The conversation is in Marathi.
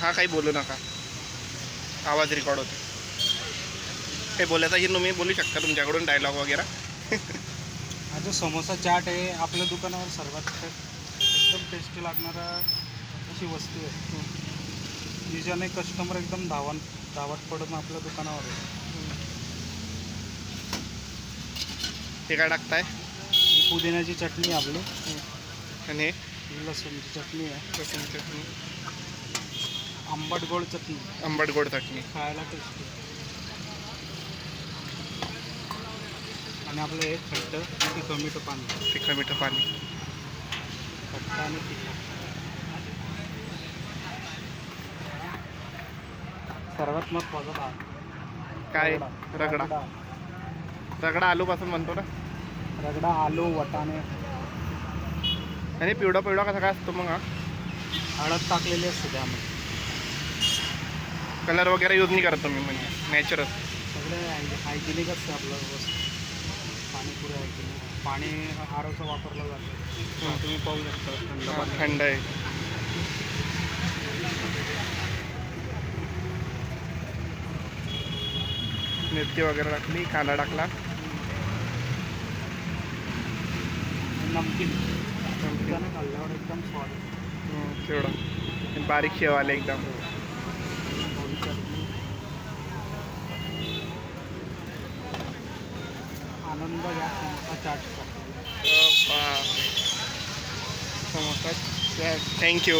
हा काही बोलू नका, आवाज रेकॉर्ड होतो. काही बोलायचं की तुम्ही बोलू शकता तुमच्याकडून डायलॉग वगैरे. हा जो समोसा चाट आहे आपल्या दुकानावर सर्वात एकदम टेस्टी लागणारा अशी वस्तू आहे, जिच्याने कस्टमर एकदम धावत पडून आपल्या दुकानावर आहे. हे काय टाकताय? ही पुदिन्याची चटणी आहे आपली, आणि ही लसूणची चटणी आहे, लसूण चटणी, आंबट गोड चटणी, आंबट गोड चटणी, खायला टेस्टी. आणि आपलं हे खट्ट तिखट मीठ पाणी, तिखट मिठं पाणी. खट्ट आणि तिखट. सर्वात महत्त्वाचा भाग काय? रगडा. रगडा आलूपासून बनतो ना. रगडा आलू वाटाणे आणि पिवळा पिवळा कसा काय असतो मग हा? हळद टाकलेली असते त्यामध्ये. कलर वगैरे यूज नाही करत तुम्ही, म्हणजे नॅचरल? सगळे हायजेनिक असतं आपलं वस्तू. पाणीपुरी हायजेनिक, पाणी आरोचं वापरलं जातं. तुम्ही पाहू शकता थंड पाणी. थंड आहे. मिरची वगैरे टाकली, कांदा टाकला. नमकीन नमकीन खाल्ल्यावर एकदम स्वाद. तेवढं बारीक शेव आले एकदम. थोडी चटणी. आनंद या समोसा चाटचा. समोसा. थँक्यू.